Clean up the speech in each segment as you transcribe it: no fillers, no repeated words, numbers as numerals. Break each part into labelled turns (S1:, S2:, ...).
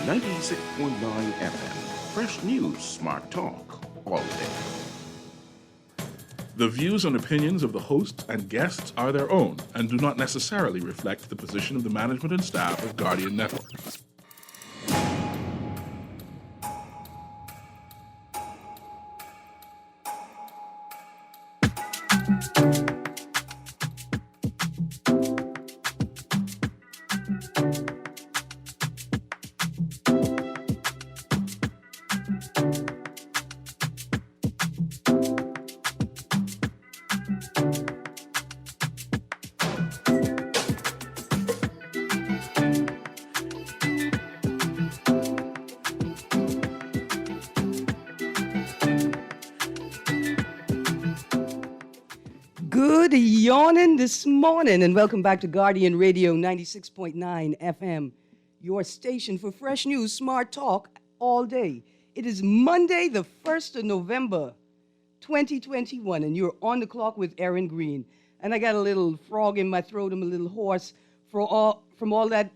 S1: 96.9 FM. Fresh news, smart talk, all day. The views and opinions of the hosts and guests are their own and do not necessarily reflect the position of the management and staff of Guardian Network.
S2: Good yawning this morning, and welcome back to Guardian Radio 96.9 FM, your station for fresh news, smart talk all day. It is Monday, the 1st of November, 2021, and you're on the clock with Erin, Greene. And I got a little frog in my throat. I'm a little hoarse from all that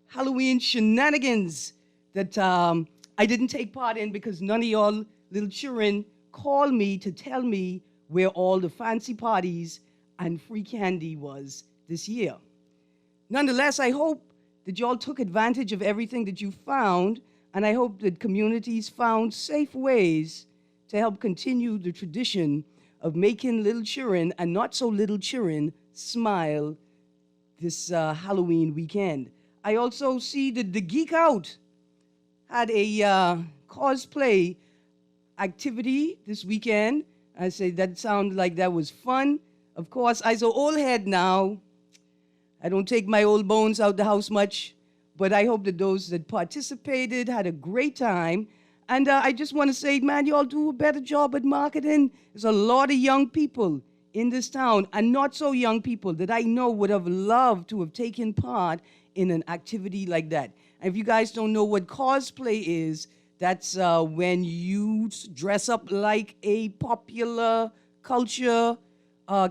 S2: Halloween shenanigans that I didn't take part in because none of y'all little children called me to tell me where all the fancy parties and free candy was this year. Nonetheless, I hope that y'all took advantage of everything that you found, and I hope that communities found safe ways to help continue the tradition of making little children and not so little children smile this Halloween weekend. I also see that the Geek Out had a cosplay activity this weekend. I say that sounded like that was fun. Of course, I'm so old head now. I don't take my old bones out the house much, but I hope that those that participated had a great time. And I just want to say, man, y'all do a better job at marketing. There's a lot of young people in this town, and not so young people, that I know would have loved to have taken part in an activity like that. And if you guys don't know what cosplay is, that's when you dress up like a popular culture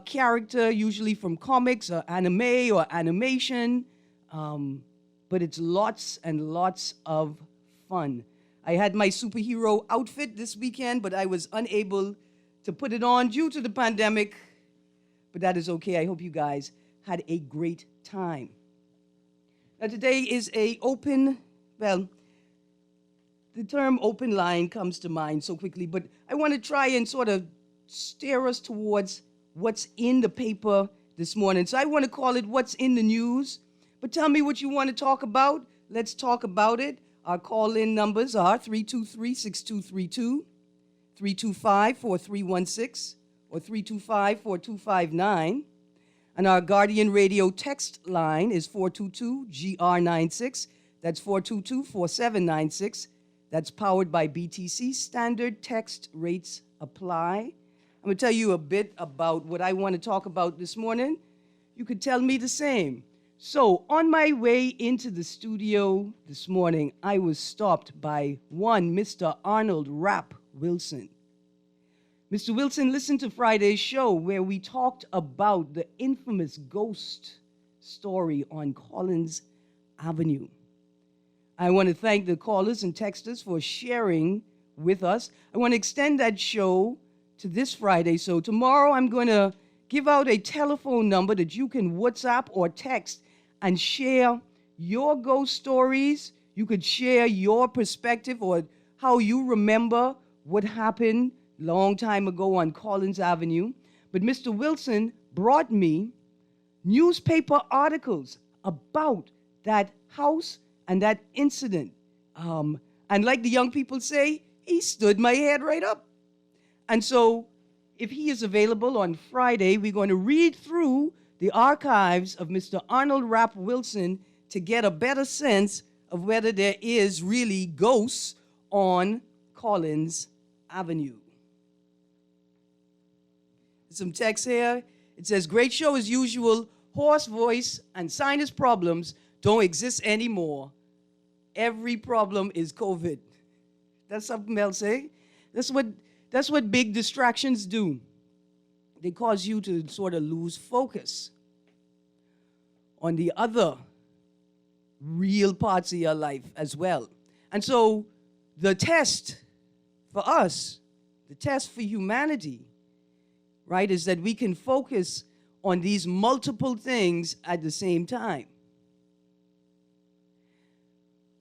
S2: character, usually from comics or anime or animation. But it's lots and lots of fun. I had my superhero outfit this weekend, but I was unable to put it on due to the pandemic. But that is okay. I hope you guys had a great time. Now, today is a open, well, the term open line comes to mind so quickly, but I want to try and sort of steer us towards what's in the paper this morning. So I want to call it What's in the News. But tell me what you want to talk about. Let's talk about it. Our call-in numbers are 323-6232, 325-4316, or 325-4259. And our Guardian Radio text line is 422-GR96. That's 422-4796. That's powered by BTC. Standard text rates apply. I'm going to tell you a bit about what I want to talk about this morning. You could tell me the same. So, on my way into the studio this morning, I was stopped by one Mr. Arnold Rapp Wilson. Mr. Wilson listened to Friday's show where we talked about the infamous ghost story on Collins Avenue. I want to thank the callers and texters for sharing with us. I want to extend that show to this Friday. So tomorrow I'm going to give out a telephone number that you can WhatsApp or text and share your ghost stories. You could share your perspective or how you remember what happened long time ago on Collins Avenue. But Mr. Wilson brought me newspaper articles about that house and that incident. And like the young people say, he stood my head right up. And so if he is available on Friday, we're going to read through the archives of Mr. Arnold Rapp Wilson to get a better sense of whether there is really ghosts on Collins Avenue. Some text here. It says, great show as usual. Hoarse voice and sinus problems don't exist anymore. Every problem is COVID. That's something else, eh? That's what big distractions do. They cause you to sort of lose focus on the other real parts of your life as well. And so the test for us, the test for humanity, right, is that we can focus on these multiple things at the same time.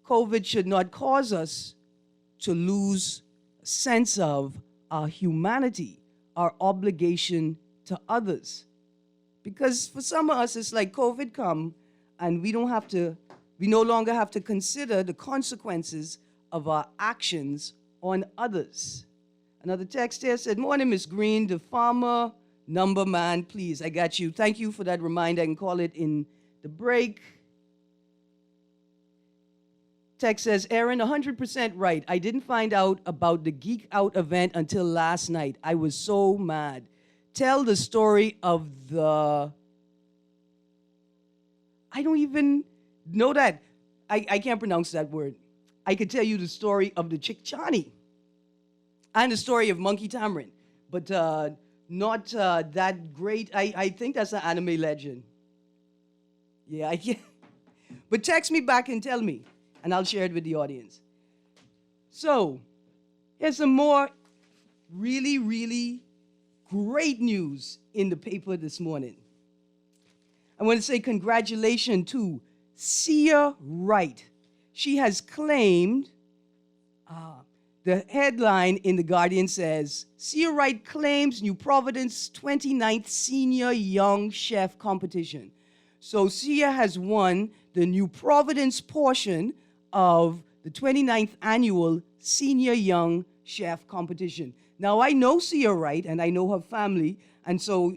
S2: COVID should not cause us to lose a sense of our humanity, our obligation to others. Because for some of us, it's like COVID come and we no longer have to consider the consequences of our actions on others. Another text here said, "Morning, Miss Greene, the farmer number man, please." I got you. Thank you for that reminder. I can call it in the break. Text says, "Erin, 100% right. I didn't find out about the Geek Out event until last night. I was so mad. Tell the story of the..." I don't even know that. I can't pronounce that word. I could tell you the story of the Chickchani and the story of Monkey Tamarin, but not that great. I think that's an anime legend. Yeah, I can't. But text me back and tell me, and I'll share it with the audience. So, here's some more really, really great news in the paper this morning. I want to say congratulations to Sia Wright. She has claimed, the headline in The Guardian says, "Sia Wright claims New Providence 29th Senior Young Chef Competition." So Sia has won the New Providence portion of the 29th Annual Senior Young Chef Competition. Now, I know Sia Wright, and I know her family, and so,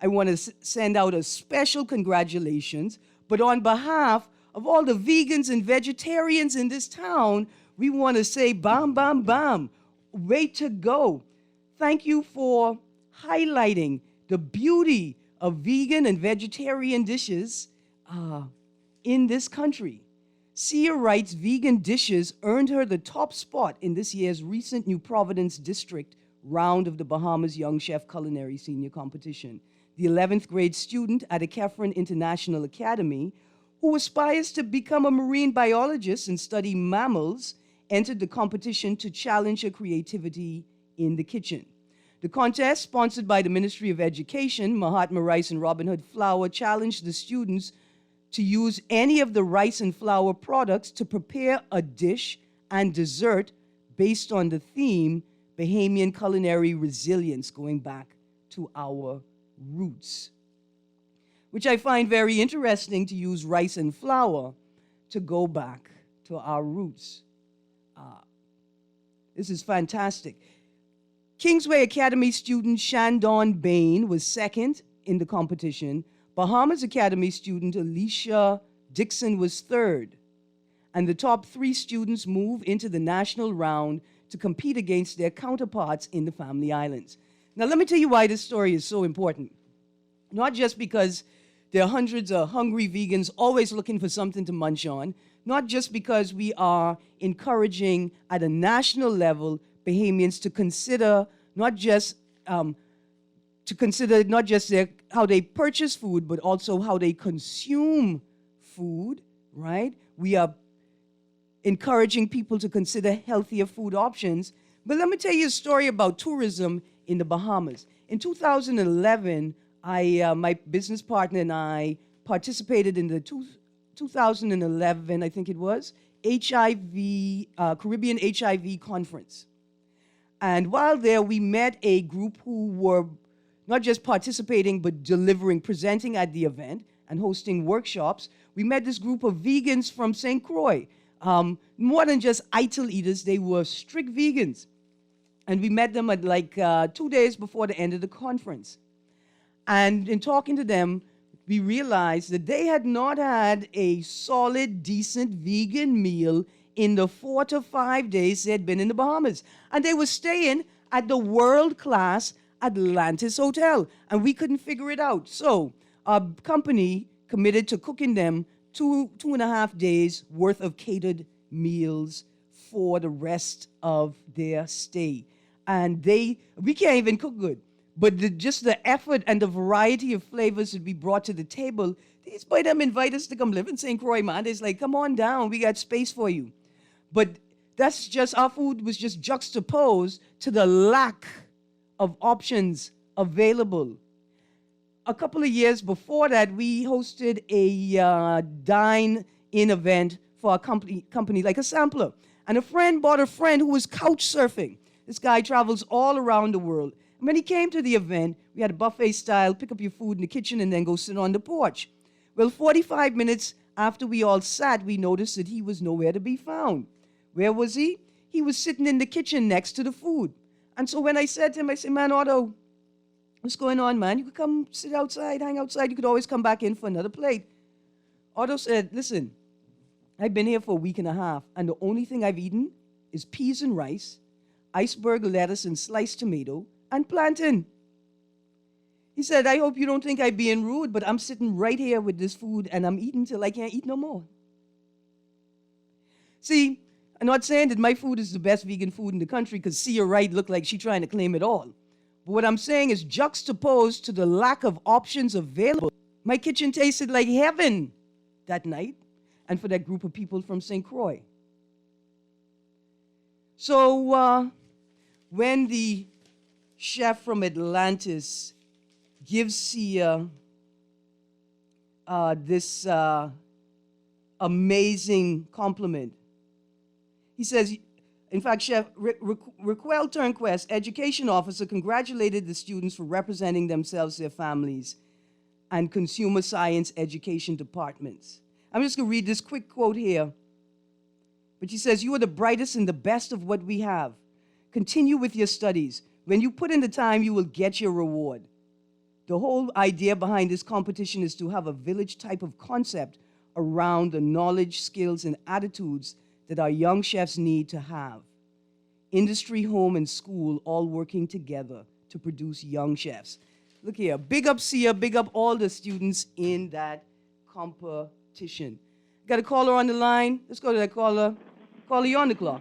S2: I want to send out a special congratulations. But on behalf of all the vegans and vegetarians in this town, we want to say, bam, bam, bam, way to go. Thank you for highlighting the beauty of vegan and vegetarian dishes in this country. Sia Wright's vegan dishes earned her the top spot in this year's recent New Providence District round of the Bahamas Young Chef Culinary Senior Competition. The 11th grade student at a Kefren International Academy, who aspires to become a marine biologist and study mammals, entered the competition to challenge her creativity in the kitchen. The contest, sponsored by the Ministry of Education, Mahatma Rice and Robin Hood Flour, challenged the students to use any of the rice and flour products to prepare a dish and dessert based on the theme Bahamian Culinary Resilience, going back to our roots, which I find very interesting, to use rice and flour to go back to our roots. This is fantastic. Kingsway Academy student Shandon Bain was second in the competition. Bahamas Academy student Alicia Dixon was third. And the top 3 students move into the national round to compete against their counterparts in the Family Islands. Now, let me tell you why this story is so important. Not just because there are hundreds of hungry vegans always looking for something to munch on, not just because we are encouraging at a national level Bahamians to consider not just how they purchase food, but also how they consume food, right? We are encouraging people to consider healthier food options. But let me tell you a story about tourism in the Bahamas. In 2011, my business partner and I participated in the 2011, I think it was, Caribbean HIV conference. And while there, we met a group who were not just participating, but presenting at the event and hosting workshops. We met this group of vegans from St. Croix. More than just idle eaters, they were strict vegans. And we met them at 2 days before the end of the conference. And in talking to them, we realized that they had not had a solid, decent vegan meal in the 4 to 5 days they had been in the Bahamas. And they were staying at the world-class Atlantis Hotel. And we couldn't figure it out. So our company committed to cooking them 2.5 days worth of catered meals for the rest of their stay. And we can't even cook good. But just the effort and the variety of flavors that we brought to the table, these boy them invite us to come live in St. Croix, man. It's like, come on down, we got space for you. But that's just, our food was just juxtaposed to the lack of options available. A couple of years before that, we hosted a dine-in event for a company like a sampler. And a friend bought a friend who was couch surfing. This guy travels all around the world. And when he came to the event, we had a buffet style, pick up your food in the kitchen and then go sit on the porch. Well, 45 minutes after we all sat, we noticed that he was nowhere to be found. Where was he? He was sitting in the kitchen next to the food. And so when I said to him, I said, man, Otto, what's going on, man? You could come sit outside, hang outside. You could always come back in for another plate. Otto said, listen, I've been here for a week and a half, and the only thing I've eaten is peas and rice, iceberg lettuce and sliced tomato, and plantain. He said, I hope you don't think I'm being rude, but I'm sitting right here with this food, and I'm eating till I can't eat no more. See, I'm not saying that my food is the best vegan food in the country, because Sia Wright looked like she's trying to claim it all. But what I'm saying is juxtaposed to the lack of options available. My kitchen tasted like heaven that night, and for that group of people from St. Croix. So when the chef from Atlantis gives Sia this amazing compliment, he says, in fact, Chef Raquel Turnquest, education officer, congratulated the students for representing themselves, their families, and consumer science education departments. I'm just going to read this quick quote here. But she says, you are the brightest and the best of what we have. Continue with your studies. When you put in the time, you will get your reward. The whole idea behind this competition is to have a village type of concept around the knowledge, skills, and attitudes that our young chefs need to have. Industry, home, and school all working together to produce young chefs. Look here, big up Sia, big up all the students in that competition. Got a caller on the line. Let's go to that caller. Caller, you on the clock.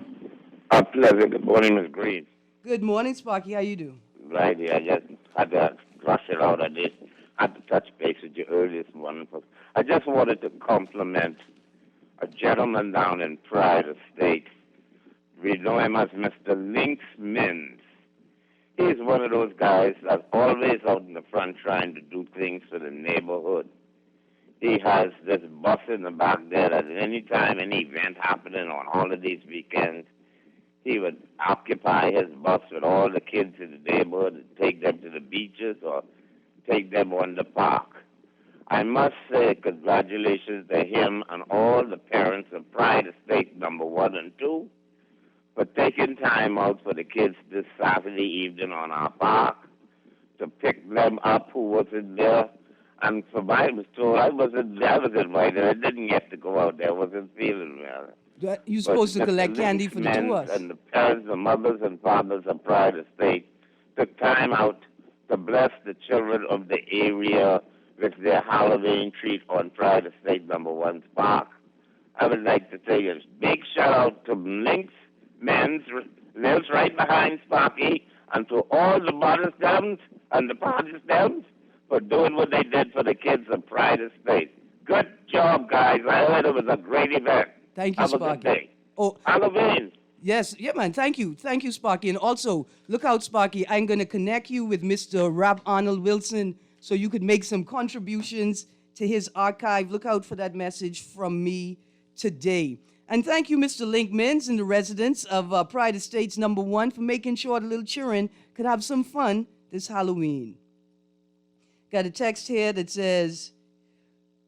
S3: Pleasant. Good morning, Miss Greene.
S2: Good morning, Sparky. How you do?
S3: Right here. I just had to rush it out. I did. I had to touch base with you early this morning. I just wanted to compliment a gentleman down in Pride Estate. We know him as Mr. Lynx Mins. He's one of those guys that's always out in the front trying to do things for the neighborhood. He has this bus in the back there that at any time, any event happening on holidays, weekends, he would occupy his bus with all the kids in the neighborhood and take them to the beaches or take them on the park. I must say congratulations to him and all the parents of Pride Estate number 1 and 2 for taking time out for the kids this Saturday evening on our park to pick them up who wasn't there. And for my was told, I was invited. I didn't get to go out there. I wasn't feeling well.
S2: You're supposed to collect candy for the two of us.
S3: And the parents, the mothers and fathers of Pride Estate took time out to bless the children of the area with their Halloween treat on Pride Estate number 1's park. I would like to say a big shout out to Lynx Men's, lives right behind Sparky, and to all the Protestants and the Protestants for doing what they did for the kids of Pride Estate. Good job, guys. I heard it was a great event.
S2: Thank you,
S3: Have
S2: Sparky.
S3: a good day.
S2: Oh,
S3: Halloween.
S2: yes, yeah, man. Thank you, Sparky. And also, look out, Sparky. I'm gonna connect you with Mr. Rap Arnold Wilson so you could make some contributions to his archive. Look out for that message from me today. And thank you, Mr. Link Mins and the residents of Pride Estates number 1 for making sure the little children could have some fun this Halloween. Got a text here that says,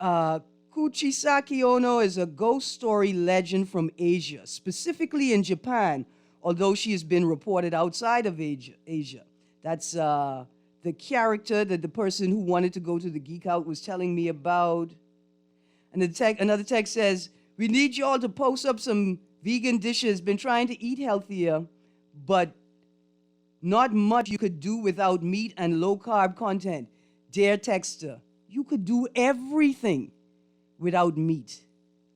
S2: Kuchisaki Ono is a ghost story legend from Asia, specifically in Japan, although she has been reported outside of Asia. That's the character that the person who wanted to go to the Geek Out was telling me about. And another text says, we need y'all to post up some vegan dishes. Been trying to eat healthier, but not much you could do without meat and low-carb content. Dear Texter, you could do everything without meat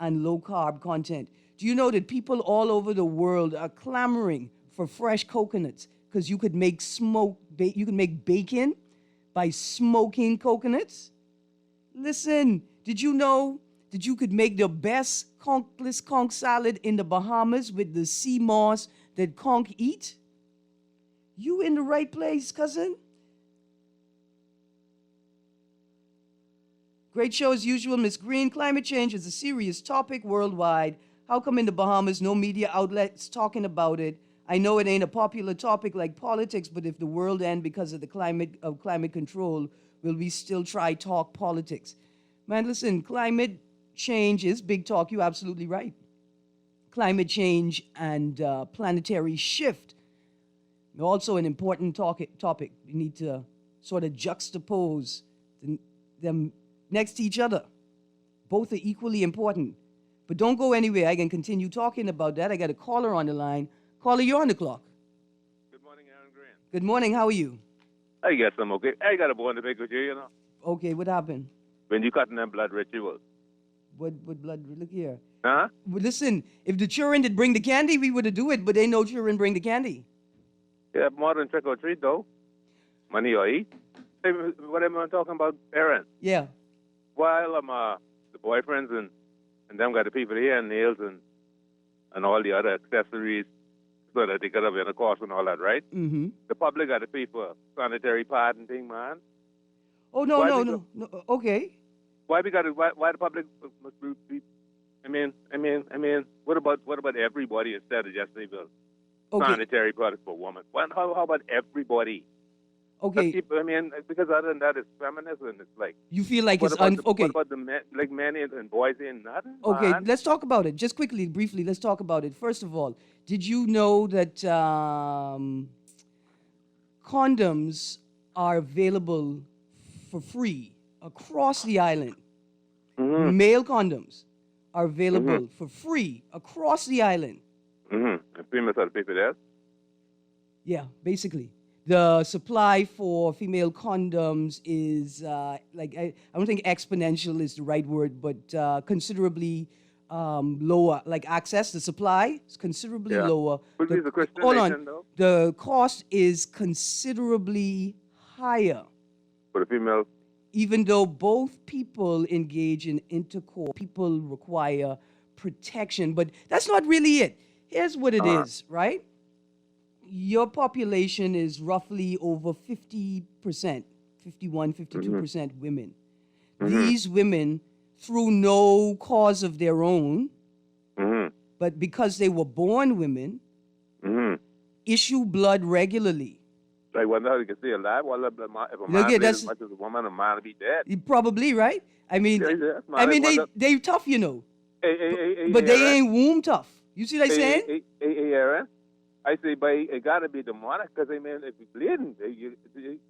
S2: and low-carb content. Do you know that people all over the world are clamoring for fresh coconuts because you could make bacon by smoking coconuts? Listen, did you know that you could make the best conkless conch salad in the Bahamas with the sea moss that conch eat? You in the right place, cousin. Great show as usual, Miss Greene. Climate change is a serious topic worldwide. How come in the Bahamas no media outlets talking about it? I know it ain't a popular topic like politics, but if the world ends because of the climate control, will we still try talk politics? Man, listen, climate change is big talk. You're absolutely right. Climate change and planetary shift, also an important topic. We need to sort of juxtapose them next to each other. Both are equally important. But don't go anywhere. I can continue talking about that. I got a caller on the line. Caller, you're on the clock.
S4: Good morning, Erin Greene.
S2: Good morning. How are you?
S4: I guess I'm okay. I got a bone to pick with you,
S2: Okay, what happened?
S4: When you cutting them blood rituals.
S2: What blood? Look here.
S4: Huh?
S2: Well, listen, if the children did bring the candy, we would have do it, but ain't no children bring the candy.
S4: Yeah, more than trick or treat, though. Money or eat. Hey, what am I talking about, Erin?
S2: Yeah.
S4: While the boyfriends and them got the people here and nails and all the other accessories so that they could have intercourse and all that, right?
S2: Mm-hmm.
S4: The public got to pay for sanitary pad and thing, man.
S2: Oh, no. Okay.
S4: Why we got to? Why the public must be? I mean, what about everybody instead of just the sanitary products for women? How about everybody?
S2: Okay.
S4: Because other than that, it's feminism. It's like
S2: you feel like it's
S4: okay. What about the men, like men and boys ain't nothing?
S2: Okay,
S4: man.
S2: let's talk about it. Just quickly, briefly, let's talk about it. First of all, did you know that condoms are available for free across the island?
S4: Mm-hmm.
S2: Male condoms are available for free across the island.
S4: Mm-hmm. And females are the people there.
S2: Yeah, basically. The supply for female condoms is I don't think exponential is the right word, but considerably lower. Like access, the supply is considerably lower.
S4: But it's a Christian
S2: hold
S4: nation,
S2: on,
S4: though.
S2: the cost is considerably higher.
S4: For the female.
S2: Even though both people engage in intercourse, people require protection, but that's not really it. Here's what it is, right? Your population is roughly over 50%, 51, 52% women. These women, through no cause of their own, but because they were born women, issue blood regularly.
S4: I wonder how you can stay alive. Well, if a man
S2: Look,
S4: bleeds as much as a woman, a man will be dead.
S2: Probably, right? I mean, they tough, you know. But they
S4: Aaron.
S2: ain't womb tough. You see what I'm saying?
S4: Hey, Aaron. I say, but it got to be demonic because, if you're bleeding,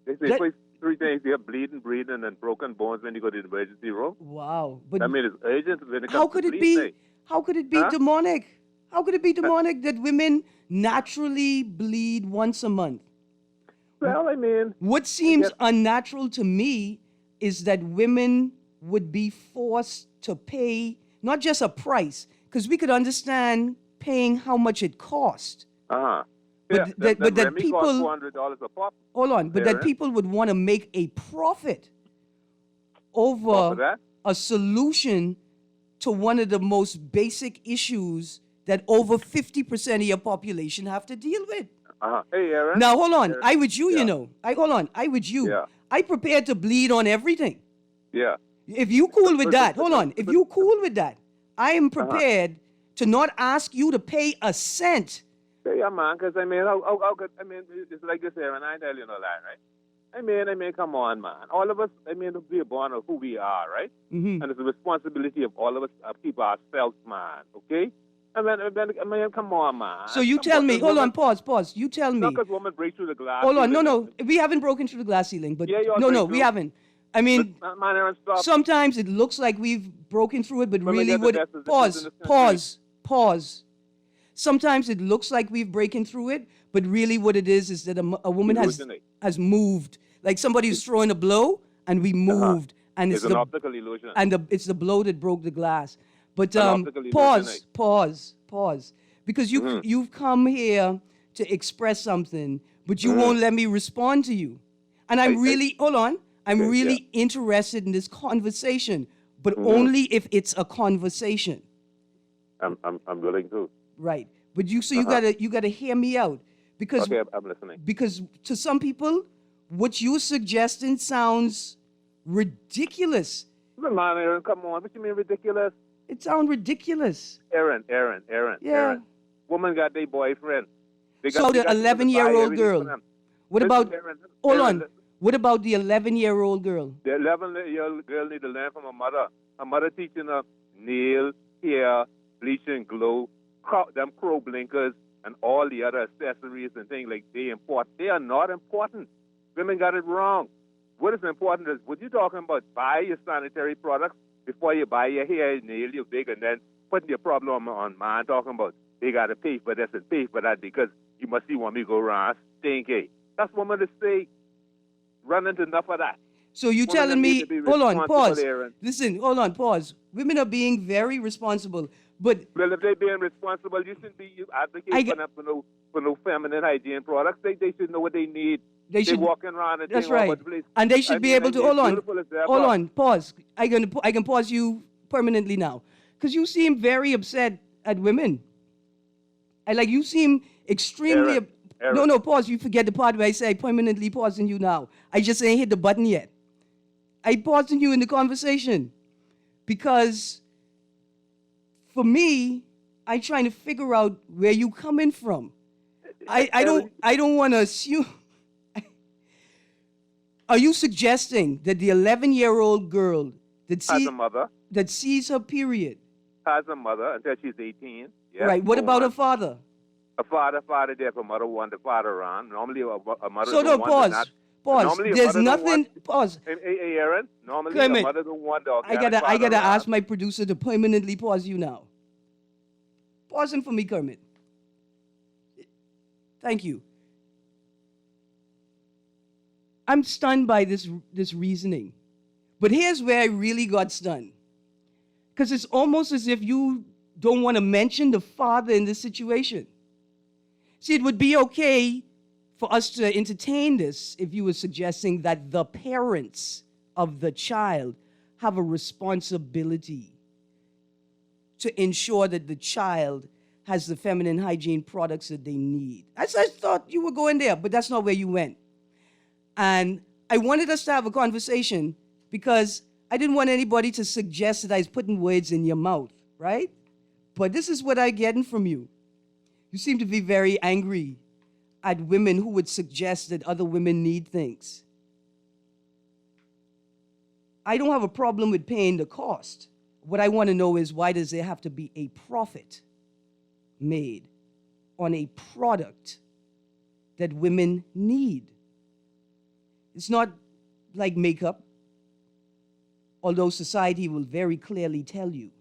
S4: they say three things here: bleeding, breathing, and broken bones when you go to the emergency room.
S2: Wow. But
S4: it's urgent when it comes
S2: how could
S4: to
S2: it
S4: bleeding.
S2: be? How could it be demonic? How could it be demonic that women naturally bleed once a month?
S4: Well,
S2: what seems unnatural to me is that women would be forced to pay not just a price, because we could understand paying how much it cost. But that people
S4: $400 a pop.
S2: Hold on, but that people would want to make a profit over a solution to one of the most basic issues that over 50% of your population have to deal with.
S4: Hey, Aaron.
S2: Now, hold on.
S4: Aaron.
S2: I with you, you know. I with you.
S4: Yeah.
S2: I prepared to bleed on everything.
S4: Yeah.
S2: If you cool with that, hold on. If you cool with that, I am prepared to not ask you to pay a cent.
S4: Yeah, man, because, how could, it's like this, Aaron, I tell you no lie, right? Come on, man. All of us, we are born of who we are, right?
S2: Mm-hmm.
S4: And it's the responsibility of all of us, people ourselves, man, okay? Come on, man.
S2: So you tell me, hold on, pause. You tell me.
S4: Not because women break through the glass.
S2: Hold on, no. We haven't broken through the glass ceiling, but we haven't.
S4: Man, Aaron, stop.
S2: Sometimes it looks like we've broken through it, but really pause. Sometimes it looks like we've broken through it, but really what it is that a woman has moved. Like somebody's throwing a blow, and we moved. And
S4: it's an optical illusion.
S2: And it's the blow that broke the glass. But pause. Because you've come here to express something, but you won't let me respond to you. And I'm really interested in this conversation. but only if it's a conversation.
S4: I'm willing to.
S2: Right. But you gotta hear me out. Because
S4: Okay, I'm listening.
S2: because to some people, what you're suggesting sounds ridiculous.
S4: Come on, Erin, come on. What you mean ridiculous?
S2: It sounds ridiculous.
S4: Erin.
S2: Yeah.
S4: Woman got their boyfriend.
S2: So the 11-year-old girl. What about, hold
S4: Erin,
S2: on. What about the 11-year-old girl?
S4: The 11-year-old girl need to learn from her mother. Her mother teaching her nail, hair, bleach and glow, them crow blinkers, and all the other accessories and things like they important. They are not important. Women got it wrong. What is important is, what you talking about, buy your sanitary products before you buy your hair, your nail, your wig, and then putting your problem on mine talking about they got to pay for this and pay for that because you must see want me go around stinky. That's woman to say. Run into enough of that.
S2: So you telling me, hold on, pause. Listen, hold on, pause. Women are being very responsible, but...
S4: Well, if they're being responsible, you shouldn't be advocating for no feminine hygiene products. They should know what they need. They walking around and
S2: that's right. And they should be able to, hold on, pause. I can pause you permanently now. Because you seem very upset at women. You seem extremely...
S4: Erin.
S2: No, pause. You forget the part where I say permanently pausing you now. I just ain't hit the button yet. I pausing you in the conversation because for me, I'm trying to figure out where you coming from. I don't want to assume. Are you suggesting that the 11-year-old girl that sees her period
S4: has a mother until she's 18? Yes,
S2: right. What about her father?
S4: A father there, a mother want the father around. Normally, a mother
S2: so
S4: don't
S2: pause.
S4: want
S2: Pause. There's nothing. Pause.
S4: Hey, Erin. Normally, a mother don't want the
S2: I gotta ask my producer to permanently pause you now. Pausing for me, Kermit. Thank you. I'm stunned by this reasoning, but here's where I really got stunned, because it's almost as if you don't want to mention the father in this situation. See, it would be okay for us to entertain this if you were suggesting that the parents of the child have a responsibility to ensure that the child has the feminine hygiene products that they need. I thought you were going there, but that's not where you went. And I wanted us to have a conversation because I didn't want anybody to suggest that I was putting words in your mouth, right? But this is what I'm getting from you. You seem to be very angry at women who would suggest that other women need things. I don't have a problem with paying the cost. What I want to know is, why does there have to be a profit made on a product that women need? It's not like makeup, although society will very clearly tell you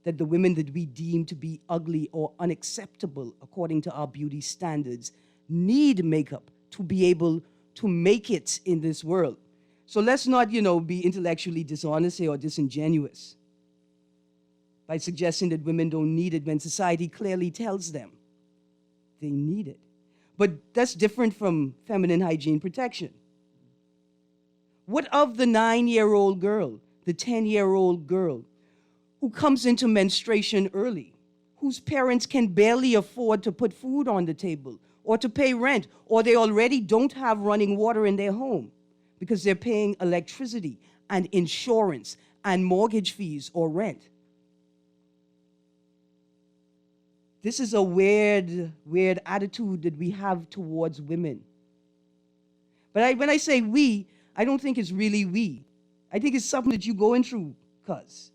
S2: that the women that we deem to be ugly or unacceptable according to our beauty standards need makeup to be able to make it in this world. So let's not, be intellectually dishonest here or disingenuous by suggesting that women don't need it when society clearly tells them they need it. But that's different from feminine hygiene protection. What of the 9-year-old girl, the 10-year-old girl, who comes into menstruation early, whose parents can barely afford to put food on the table or to pay rent, or they already don't have running water in their home because they're paying electricity and insurance and mortgage fees or rent? This is a weird attitude that we have towards women. But when I say we, I don't think it's really we. I think it's something that you're going through, cuz.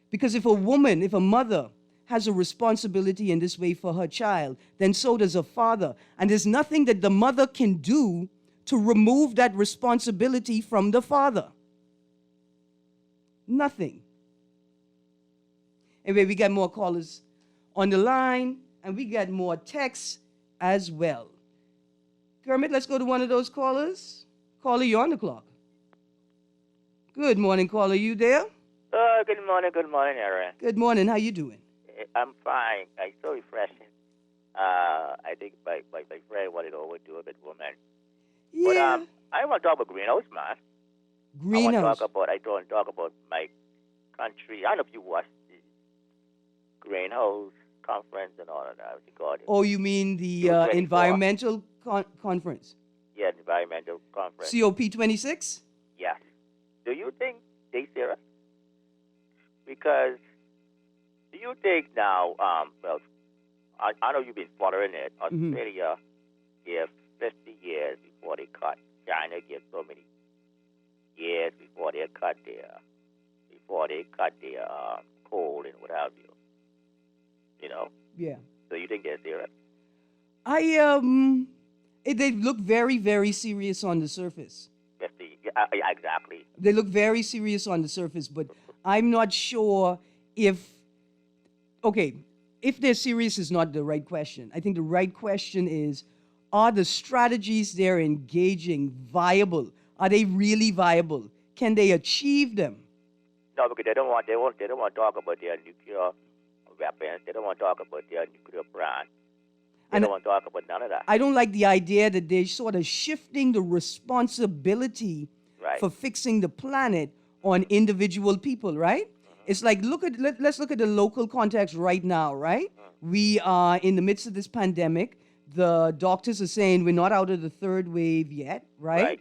S2: Because if a mother has a responsibility in this way for her child, then so does a father. And there's nothing that the mother can do to remove that responsibility from the father. Nothing. Anyway, we got more callers on the line, and we got more texts as well. Kermit, let's go to one of those callers. Caller, you're on the clock. Good morning, caller. You there?
S5: Good morning, Erin.
S2: Good morning. How you doing?
S5: I'm fine. It's so refreshing. I think my friend wanted to overdo it with women.
S2: Yeah.
S5: But I want to talk about greenhouse, man.
S2: Greenhouse.
S5: I don't talk about my country. I don't know if you watched the Greenhouse conference and all of that with the Guardian.
S2: Oh, you mean the
S5: 24.
S2: environmental conference?
S5: Yeah, environmental conference.
S2: COP26?
S5: Yes. Do you think they serious? Because do you think now? Well, I know you've been following it. Australia gave 50 years before they cut. China gave so many years before they cut their coal and what have you. You know.
S2: Yeah.
S5: So you think they're serious?
S2: They look very, very serious on the surface.
S5: 50. Yeah, exactly.
S2: They look very serious on the surface, but I'm not sure if they're serious is not the right question. I think the right question is, are the strategies they're engaging viable? Are they really viable? Can they achieve them?
S5: No, because they don't want to talk about their nuclear weapons. They don't want to talk about their nuclear plan. They don't want to talk about none of that.
S2: I don't like the idea that they're sort of shifting the responsibility for fixing the planet on individual people, right? It's like, let's look at the local context right now, right? We are in the midst of this pandemic. The doctors are saying we're not out of the third wave yet, right?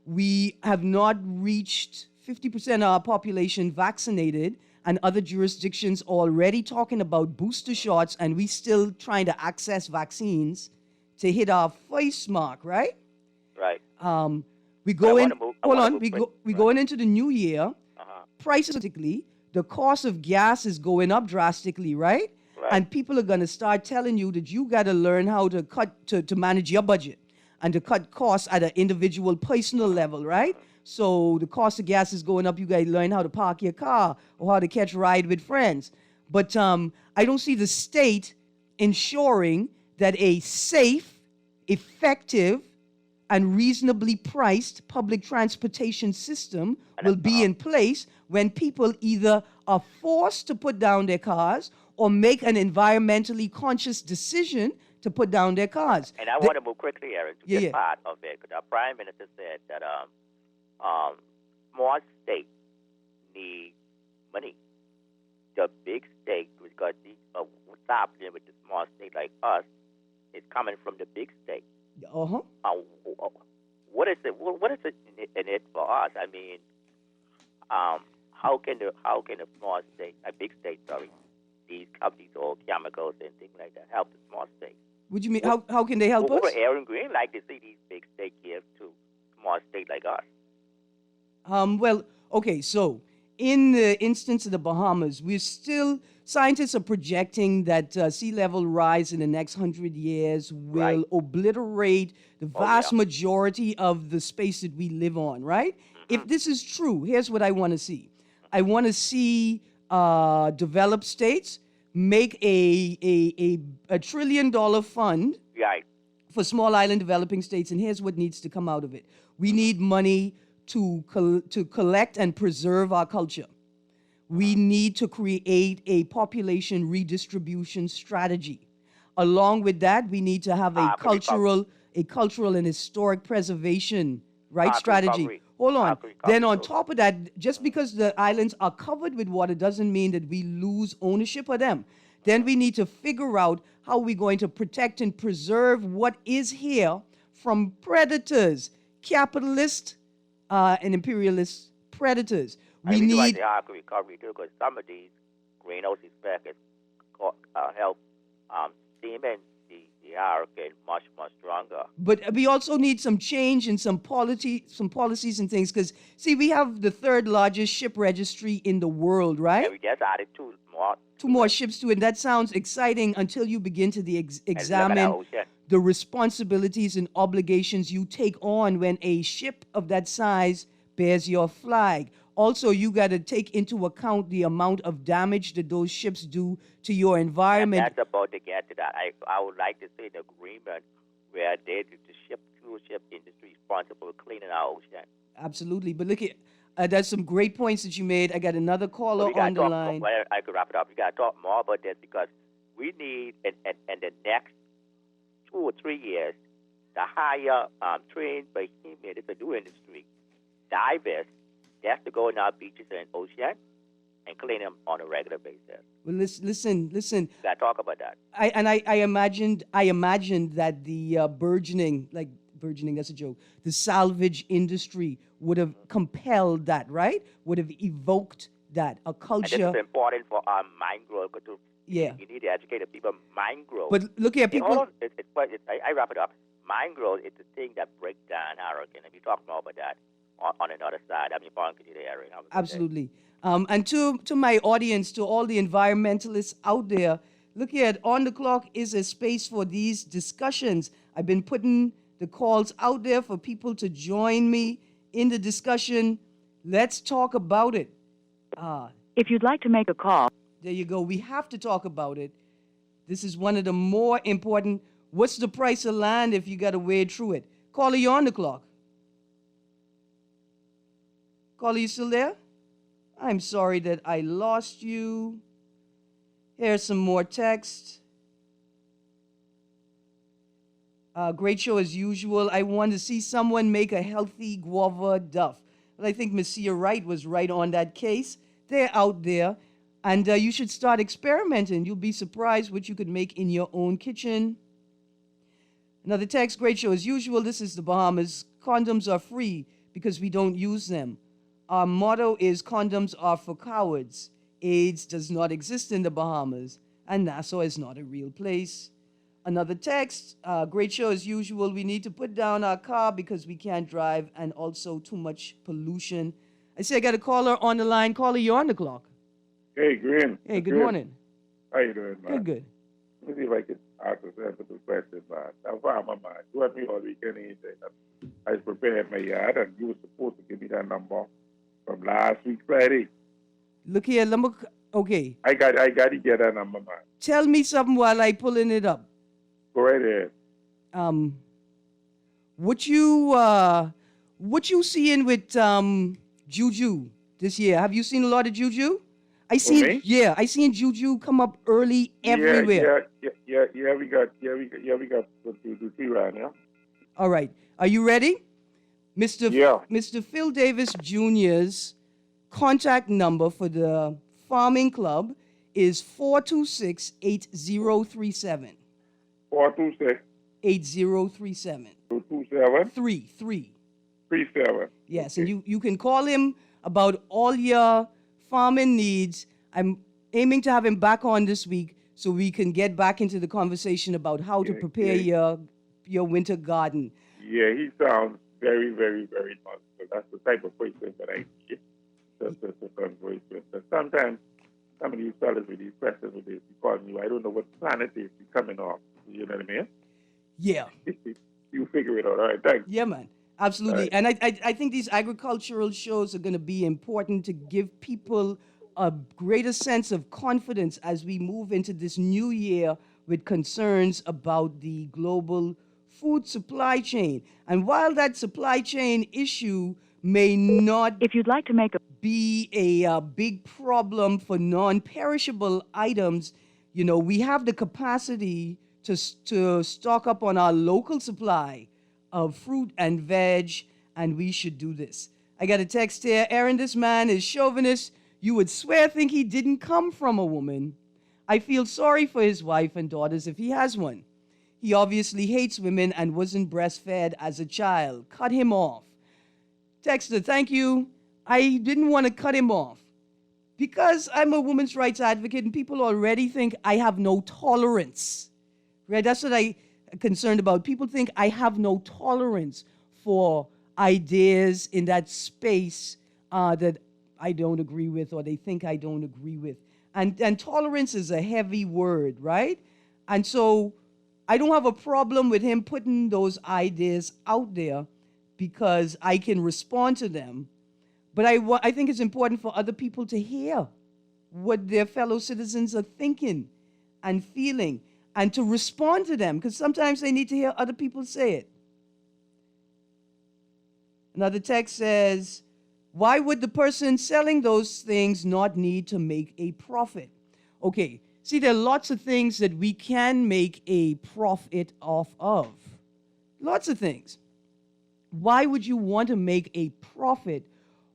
S2: We have not reached 50% of our population vaccinated, and other jurisdictions already talking about booster shots, and we still trying to access vaccines to hit our face mark, right?
S5: Right.
S2: We go in. Hold on. We going into the new year. Prices, the cost of gas is going up drastically, right? And people are going to start telling you that you got to learn how to to manage your budget and to cut costs at an individual personal level, right? So the cost of gas is going up. You got to learn how to park your car or how to catch a ride with friends. But I don't see the state ensuring that a safe, effective, and reasonably priced public transportation system will be in place when people either are forced to put down their cars or make an environmentally conscious decision to put down their cars.
S5: And I want to move quickly, Erin, to get part of it. Because our Prime Minister said that small states need money. The big states, because what's happening with the small state like us, is coming from the big state. What is it? What is it in it for us? I mean, how can a small state, a big state, these companies or chemicals and things like that help the small state?
S2: What do you mean? How can they help us?
S5: Would Erin Greene like to see these big states give to small states like us?
S2: Well, okay, so in the instance of the Bahamas, scientists are projecting that sea level rise in the next 100 years will obliterate the vast majority of the space that we live on, right? If this is true, here's what I want to see. I want to see developed states make a $1 trillion fund for small island developing states, and here's what needs to come out of it. We need money to collect and preserve our culture. We need to create a population redistribution strategy. Along with that, we need to have a cultural and historic preservation strategy. Hold on. Then on top of that, just because the islands are covered with water doesn't mean that we lose ownership of them. Then we need to figure out how we're going to protect and preserve what is here from predators, capitalist and imperialist predators. We need
S5: the Ark recovery too, because some of these greenhouse effects help cement the Ark get much stronger.
S2: But we also need some change in some policies and things, because see, we have the third largest ship registry in the world, right?
S5: Yeah, we just added two
S2: more ships to it. That sounds exciting until you begin to examine the responsibilities and obligations you take on when a ship of that size bears your flag. Also, you got to take into account the amount of damage that those ships do to your environment.
S5: And that's about to get to that. I would like to see an agreement where the cruise ship industry is responsible for cleaning our ocean.
S2: Absolutely. But look at, that's some great points that you made. I got another caller on the line.
S5: Well, I could wrap it up. We got to talk more about this, because we need, in the next 2 or 3 years, to hire trained behemoths. It's a new industry. divest, they have to go in our beaches and ocean and clean them on a regular basis.
S2: Well, listen.
S5: We got to talk about that.
S2: I imagined that the burgeoning, that's a joke. The salvage industry would have compelled that, right? Would have evoked that, a
S5: And
S2: culture.
S5: this is important for our mind growth.
S2: Yeah.
S5: You need to educate the people mind growth.
S2: But look here,
S5: Hey, hold
S2: people.
S5: on. I wrap it up. Mind growth is the thing that breaks down arrogance. And we talk more about that on another side. I'm your point today, Erin. Have a good day.
S2: Absolutely. And to my audience, to all the environmentalists out there, look here, On the Clock is a space for these discussions. I've been putting the calls out there for people to join me in the discussion. Let's talk about it.
S6: If you'd like to make a call,
S2: There you go. We have to talk about it. This is one of the more important. What's the price of land if you got to wade through it? Caller, you on the clock. Caller, you still there? I'm sorry that I lost you. Here's some more text. Great show as usual. I want to see someone make a healthy guava duff. Well, I think Messiah Wright was right on that case. They're out there. And you should start experimenting. You'll be surprised what you could make in your own kitchen. Another text, great show as usual. This is the Bahamas. Condoms are free because we don't use them. Our motto is condoms are for cowards. AIDS does not exist in the Bahamas. And Nassau is not a real place. Another text, great show as usual. We need to put down our car because we can't drive and also too much pollution. I see I got a caller on the line. Caller, you're on the clock.
S7: Hey, Greene.
S2: Hey, good
S7: Greene.
S2: morning.
S7: How you doing, man?
S2: Good.
S7: Let me see if I can ask a simple question, man. I'm farmer, man. You want me all weekend anything. I was preparing my yard, and you were supposed to give me that number from last week, Friday.
S2: Look here, okay.
S7: I got to get that number, man.
S2: Tell me something while I pulling it up.
S7: Go right ahead.
S2: What you seeing with Juju this year? Have you seen a lot of Juju? I seen Juju come up early everywhere.
S7: Yeah. We got the 3 round, yeah.
S2: All right, are you ready, Mr.
S7: Yeah.
S2: Mr. Phil Davis Jr.'s contact number for the Farming Club is 426-8037.
S7: 426
S2: 8037.
S7: 227
S2: 3.
S7: 37.
S2: Yes,
S7: Okay.
S2: and you can call him about all your farming needs. I'm aiming to have him back on this week so we can get back into the conversation about how to prepare your winter garden.
S7: Yeah, he sounds very, very, very knowledgeable. That's the type of person that I need to converse with. But sometimes some of these fellas with these questions with this, calling you, I don't know what planet is coming off. You know what I mean?
S2: Yeah.
S7: You figure it out. All right, thanks.
S2: Yeah, man. Absolutely.
S7: Right.
S2: And I think these agricultural shows are going to be important to give people a greater sense of confidence as we move into this new year with concerns about the global food supply chain. And while that supply chain issue may not
S6: if you'd like to make a
S2: be a big problem for non-perishable items, you know, we have the capacity to stock up on our local supply of fruit and veg, and we should do this. I got a text here. Erin, this man is chauvinist. You would swear think he didn't come from a woman. I feel sorry for his wife and daughters if he has one. He obviously hates women and wasn't breastfed as a child. Cut him off. Texter, thank you. I didn't want to cut him off because I'm a women's rights advocate and people already think I have no tolerance. Right? That's what I'm concerned about. People think I have no tolerance for ideas in that space that I don't agree with or they think I don't agree with. And tolerance is a heavy word, right? And so I don't have a problem with him putting those ideas out there because I can respond to them. But I think it's important for other people to hear what their fellow citizens are thinking and feeling and to respond to them because sometimes they need to hear other people say it. Another text says, why would the person selling those things not need to make a profit? Okay, see, there are lots of things that we can make a profit off of. Lots of things. Why would you want to make a profit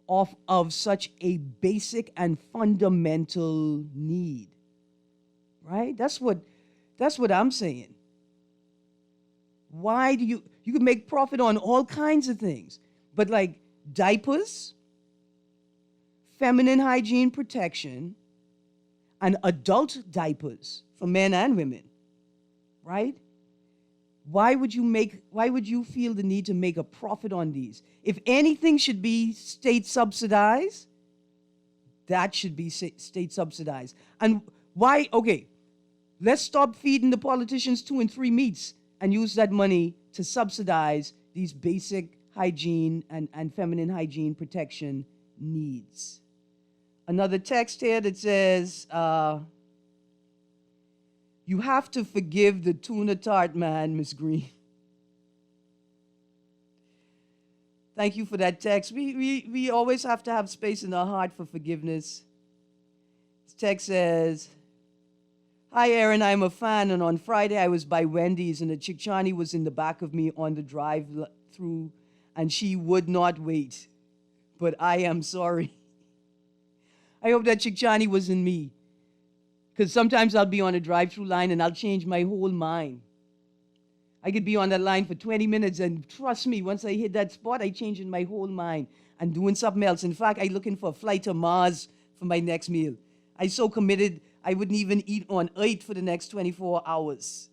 S2: off of such a basic and fundamental need? Right? That's what I'm saying. Why do you can make profit on all kinds of things, but like diapers, feminine hygiene protection, and adult diapers for men and women, right? Why would you feel the need to make a profit on these? If anything should be state subsidized, that should be state subsidized. And why? Okay, let's stop feeding the politicians 2 and 3 meats and use that money to subsidize these basic hygiene and feminine hygiene protection needs. Another text here that says, you have to forgive the tuna tart man, Miss Greene. Thank you for that text. We always have to have space in our heart for forgiveness. This text says, hi, Erin, I'm a fan, and on Friday I was by Wendy's, and the Chickchani was in the back of me on the drive-through, and she would not wait. But I am sorry. I hope that Chickchani wasn't me. Because sometimes I'll be on a drive-through line and I'll change my whole mind. I could be on that line for 20 minutes, and trust me, once I hit that spot, I change in my whole mind and doing something else. In fact, I'm looking for a flight to Mars for my next meal. I'm so committed, I wouldn't even eat on Earth for the next 24 hours.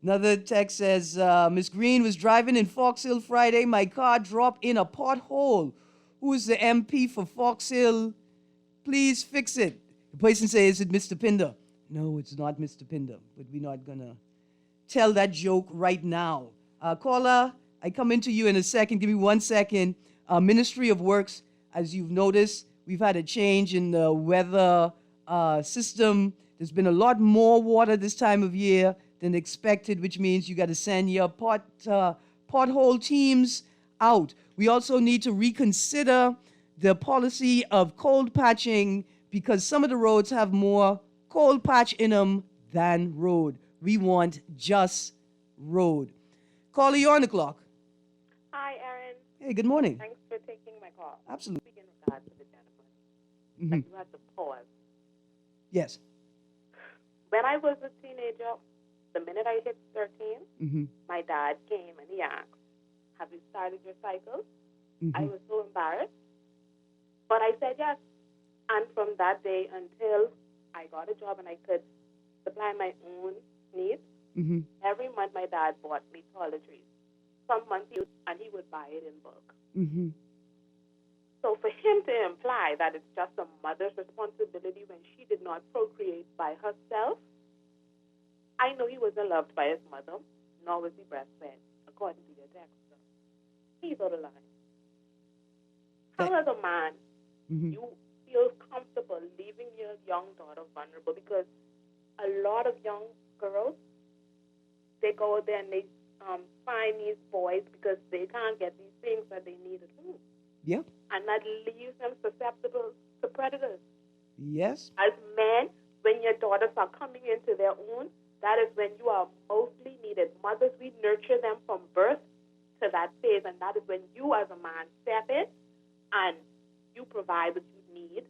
S2: Another text says, Miss Greene was driving in Fox Hill Friday. My car dropped in a pothole. Who is the MP for Fox Hill? Please fix it. The person says, is it Mr. Pinder? No, it's not Mr. Pinder, but we're not going to tell that joke right now. Caller, I come into you in a second. Give me 1 second. Ministry of Works, as you've noticed, we've had a change in the weather system. There's been a lot more water this time of year than expected, which means you got to send your pothole teams out. We also need to reconsider the policy of cold patching, because some of the roads have more cold patch in them than road. We want just road. Caller, you're on the clock.
S8: Hi, Erin.
S2: Hey, good morning.
S8: Thanks for taking my call.
S2: Absolutely.
S8: Speaking in regards to the gentleman, you had to pause.
S2: Yes.
S8: When I was a teenager, the minute I hit 13, my dad came and he asked, have you started your cycle? I was so embarrassed. But I said yes. And from that day until I got a job and I could supply my own needs, every month my dad bought me toiletries. Some months he would buy it in bulk. So for him to imply that it's just a mother's responsibility when she did not procreate by herself, I know he wasn't loved by his mother, nor was he breastfed, according to your text. He's out of line. How as a man, you feel comfortable leaving your young daughter vulnerable? Because a lot of young girls, they go out there and they find these boys because they can't get these things that they need at home.
S2: Yep.
S8: And that leaves them susceptible to predators.
S2: Yes.
S8: As men, when your daughters are coming into their own, that is when you are mostly needed. Mothers, we nurture them from birth to that phase, and that is when you as a man step in and you provide what you need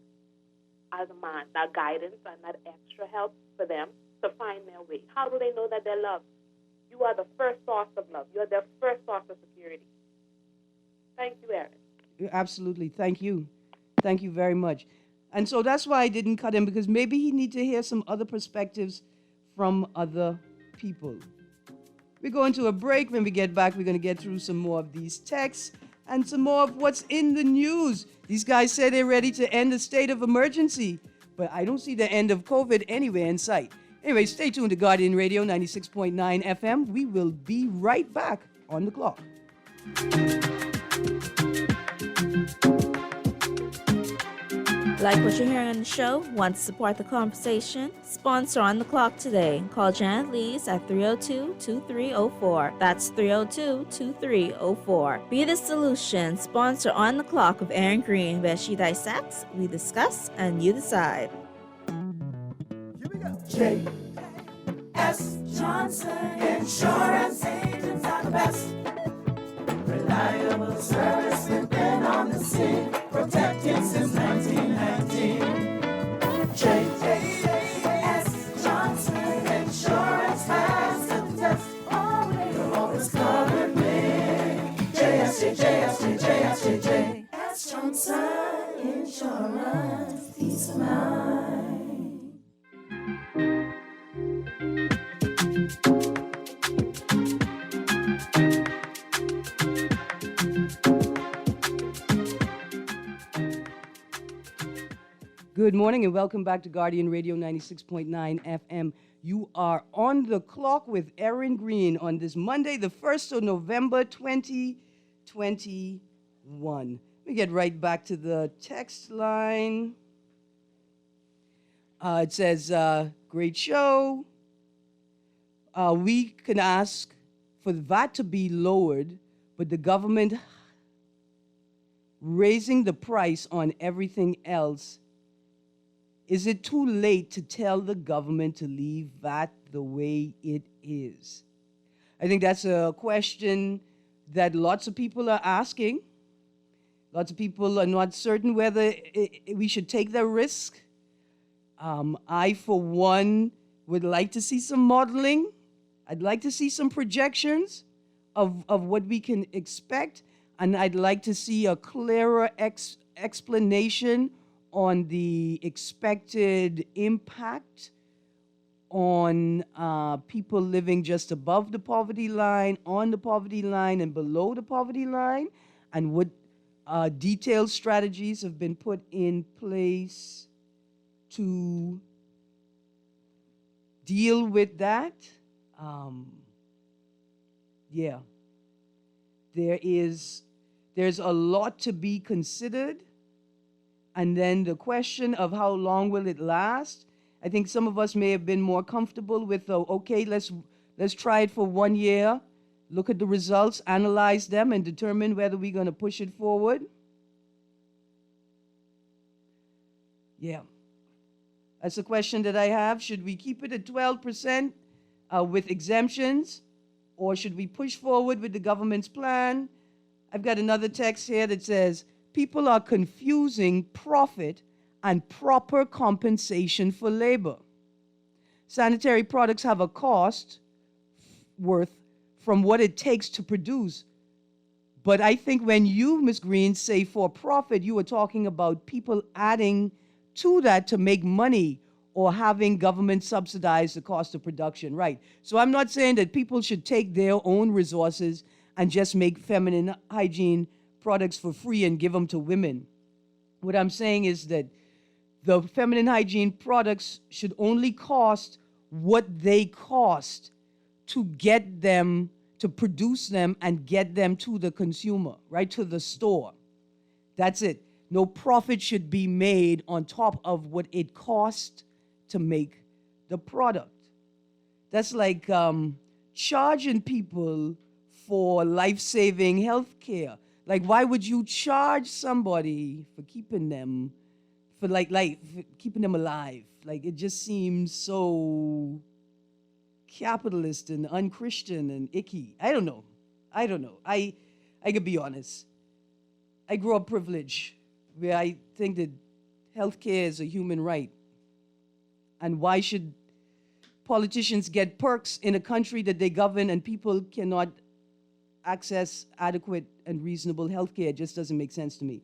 S8: as a man, that guidance and that extra help for them to find their way. How do they know that they're loved? You are the first source of love. You are their first source of security. Thank you, Erin.
S2: Absolutely. Thank you. Thank you very much. And so that's why I didn't cut him, because maybe he needs to hear some other perspectives from other people. We're going to a break. When we get back, we're going to get through some more of these texts and some more of what's in the news. These guys say they're ready to end the state of emergency, but I don't see the end of COVID anywhere in sight. Anyway, stay tuned to Guardian Radio 96.9 FM. We will be right back on the clock.
S9: Like what you're hearing on the show? Want to support the conversation? Sponsor On the Clock today. Call Janet Lees at 302-2304. That's 302-2304. Be the solution. Sponsor On the Clock with Erin Greene, where she dissects, we discuss, and you decide.
S10: Here we go. J.S. Johnson. Insurance agents are the best. Civil service, we've been on the scene, protecting since 1919. J.S. Johnson Insurance has the test. You'll always cover me. J.S. Johnson Insurance, peace of mind.
S2: Good morning and welcome back to Guardian Radio 96.9 FM. You are on the clock with Erin Greene on this Monday, the 1st of November, 2021. Let me get right back to the text line. It says, great show. We can ask for VAT to be lowered, but the government raising the price on everything else. Is it too late to tell the government to leave VAT the way it is? I think that's a question that lots of people are asking. Lots of people are not certain whether we should take the risk. I, for one, would like to see some modeling. I'd like to see some projections of what we can expect, and I'd like to see a clearer explanation on the expected impact on people living just above the poverty line, on the poverty line, and below the poverty line, and what detailed strategies have been put in place to deal with that. Yeah, there's a lot to be considered. And then the question of how long will it last? I think some of us may have been more comfortable with, okay, let's try it for 1 year, look at the results, analyze them, and determine whether we're going to push it forward. Yeah. That's a question that I have. Should we keep it at 12% with exemptions, or should we push forward with the government's plan? I've got another text here that says, people are confusing profit and proper compensation for labor. Sanitary products have a cost worth from what it takes to produce. But I think when you, Ms. Greene, say for profit, you are talking about people adding to that to make money or having government subsidize the cost of production, right? So I'm not saying that people should take their own resources and just make feminine hygiene products for free and give them to women. What I'm saying is that the feminine hygiene products should only cost what they cost to get them, to produce them and get them to the consumer, right, to the store. That's it. No profit should be made on top of what it costs to make the product. That's like charging people for life-saving health care. Like, why would you charge somebody for keeping them, for keeping them alive? Like, it just seems so capitalist and unchristian and icky. I don't know. I could be honest. I grew up privileged, where I think that healthcare is a human right. And why should politicians get perks in a country that they govern and people cannot access adequate and reasonable health care? It just doesn't make sense to me.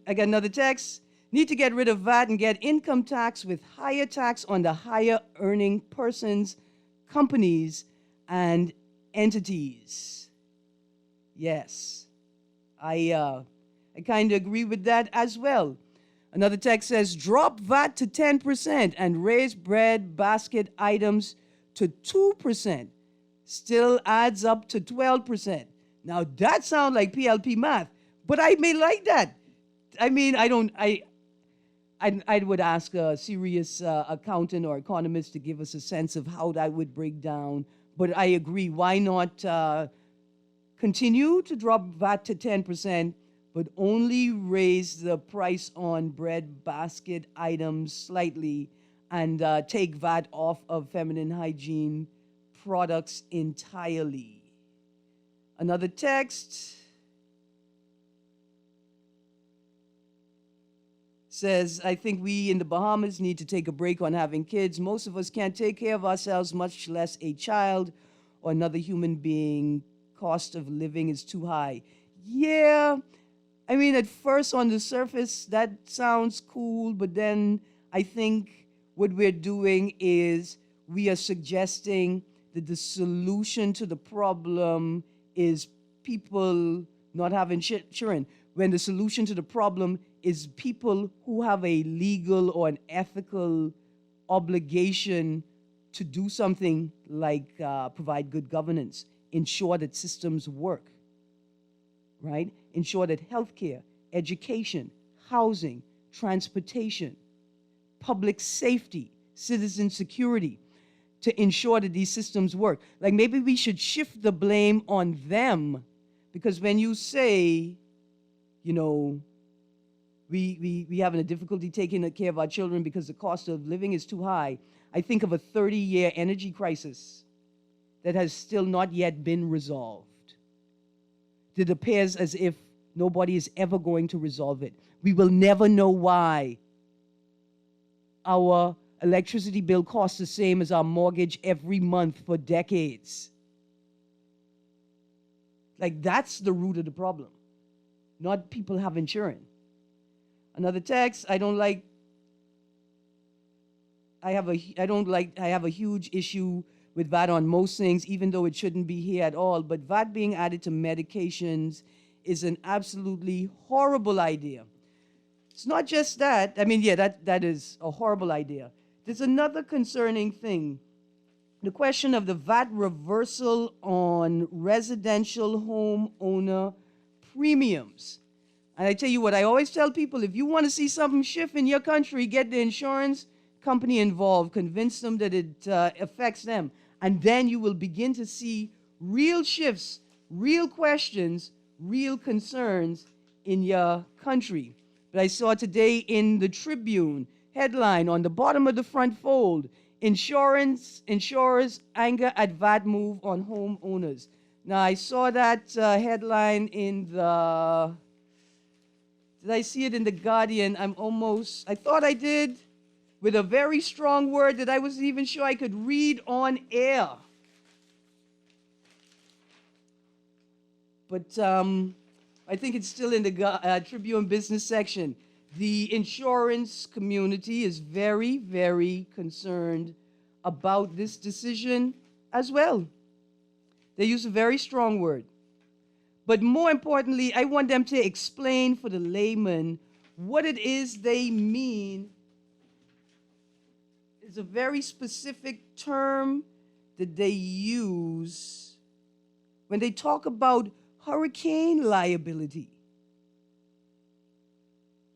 S2: I got another text. Need to get rid of VAT and get income tax with higher tax on the higher earning persons, companies, and entities. Yes, I kind of agree with that as well. Another text says, drop VAT to 10% and raise bread basket items to 2%. Still adds up to 12%. Now that sounds like PLP math, but I may like that. I mean, I would ask a serious accountant or economist to give us a sense of how that would break down. But I agree. Why not continue to drop VAT to 10%, but only raise the price on bread basket items slightly and take VAT off of feminine hygiene products entirely? Another text. says, I think we in the Bahamas need to take a break on having kids. Most of us can't take care of ourselves, much less a child or another human being. Cost of living is too high. Yeah, I mean, at first on the surface, that sounds cool, but then I think what we're doing is we are suggesting that the solution to the problem is people not having children, when the solution to the problem is people who have a legal or an ethical obligation to do something like provide good governance, ensure that systems work, right? Ensure that healthcare, education, housing, transportation, public safety, citizen security, to ensure that these systems work. Like maybe we should shift the blame on them, because when you say, you know, we having a difficulty taking care of our children because the cost of living is too high, I think of a 30-year energy crisis that has still not yet been resolved. It appears as if nobody is ever going to resolve it. We will never know why our electricity bill costs the same as our mortgage every month for decades. Like, that's the root of the problem, not people having children. Another text, I have a huge issue with VAT on most things, even though it shouldn't be here at all. But VAT being added to medications is an absolutely horrible idea. It's not just that. I mean, yeah, that is a horrible idea. There's another concerning thing. The question of the VAT reversal on residential homeowner premiums. And I tell you what, I always tell people, if you want to see something shift in your country, get the insurance company involved, convince them that it affects them. And then you will begin to see real shifts, real questions, real concerns in your country. But I saw today in the Tribune, headline on the bottom of the front fold, insurers anger at VAT move on homeowners. Now, I saw that headline in the... Did I see it in The Guardian? I thought I did, with a very strong word that I wasn't even sure I could read on air. But I think it's still in the Tribune business section. The insurance community is very, very concerned about this decision as well. They use a very strong word. But more importantly, I want them to explain for the layman what it is they mean. It's a very specific term that they use when they talk about hurricane liability.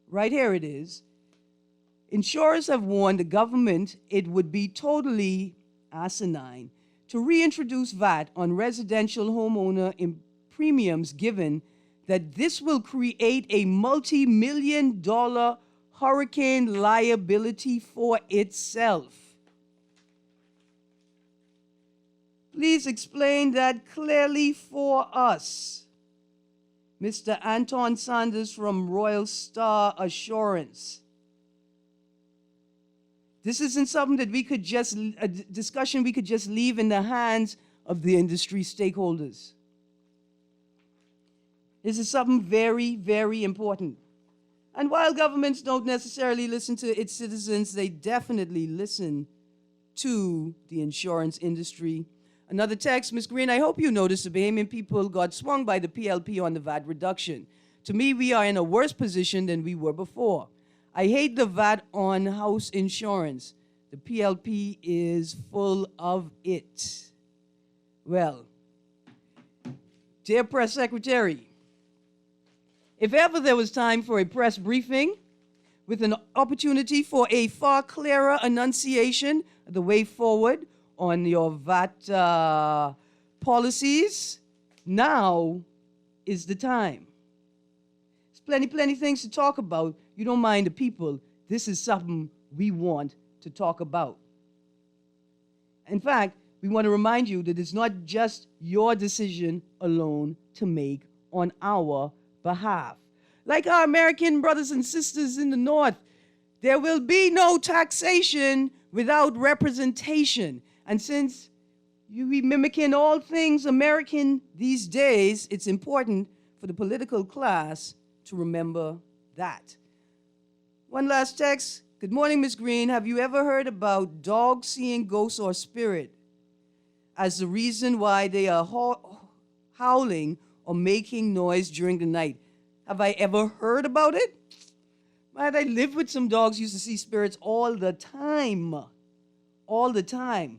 S2: Right here it is. Insurers have warned the government it would be totally asinine to reintroduce VAT on residential homeowner premiums, given that this will create a multi-million-dollar hurricane liability for itself. Please explain that clearly for us. Mr. Anton Sanders from Royal Star Assurance. This isn't something that a discussion we could just leave in the hands of the industry stakeholders. This is something very, very important. And while governments don't necessarily listen to its citizens, they definitely listen to the insurance industry. Another text, Ms. Greene, I hope you noticed the Bahamian people got swung by the PLP on the VAT reduction. To me, we are in a worse position than we were before. I hate the VAT on house insurance. The PLP is full of it. Well, dear Press Secretary, if ever there was time for a press briefing with an opportunity for a far clearer enunciation of the way forward on your VAT policies, now is the time. There's plenty things to talk about. You don't mind the people. This is something we want to talk about. In fact, we want to remind you that it's not just your decision alone to make on our behalf. Like our American brothers and sisters in the North, There will be no taxation without representation. And since you be mimicking all things American these days, it's important for the political class to remember that. One last text. Good morning, Miss Greene. Have you ever heard about dogs seeing ghosts or spirit as the reason why they are howling or making noise during the night? Have I ever heard about it? Man, I lived with some dogs used to see spirits all the time. All the time.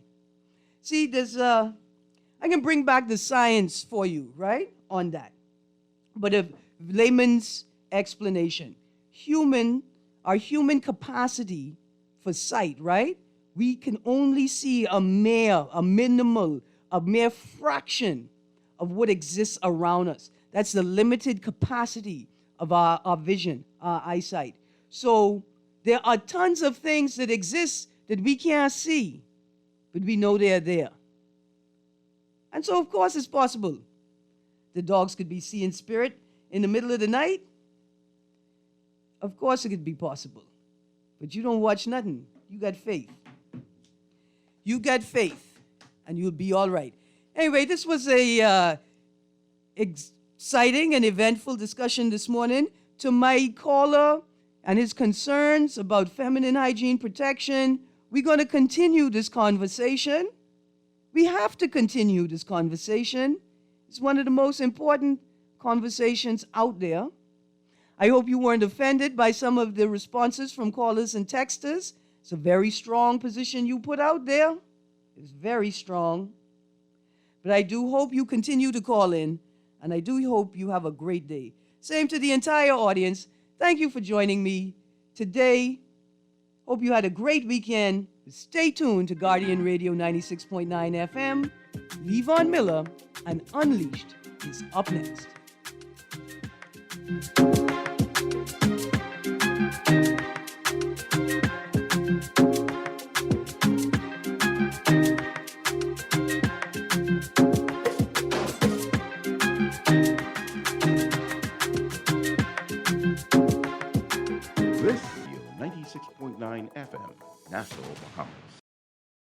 S2: See, I can bring back the science for you, right, on that. But a layman's explanation. Our human capacity for sight, right? We can only see a mere fraction of what exists around us. That's the limited capacity of our vision, our eyesight. So there are tons of things that exist that we can't see, but we know they're there. And so, of course, it's possible. The dogs could be seeing spirit in the middle of the night. Of course it could be possible. But you don't watch nothing. You got faith. You got faith, and you'll be all right. Anyway, this was a exciting and eventful discussion this morning. To my caller and his concerns about feminine hygiene protection, we're going to continue this conversation. We have to continue this conversation. It's one of the most important conversations out there. I hope you weren't offended by some of the responses from callers and texters. It's a very strong position you put out there. It's very strong. But I do hope you continue to call in, and I do hope you have a great day. Same to the entire audience. Thank you for joining me today. Hope you had a great weekend. Stay tuned to Guardian Radio 96.9 FM. Levon Miller and Unleashed is up next.
S11: This is 96.9 FM, Nassau, Bahamas.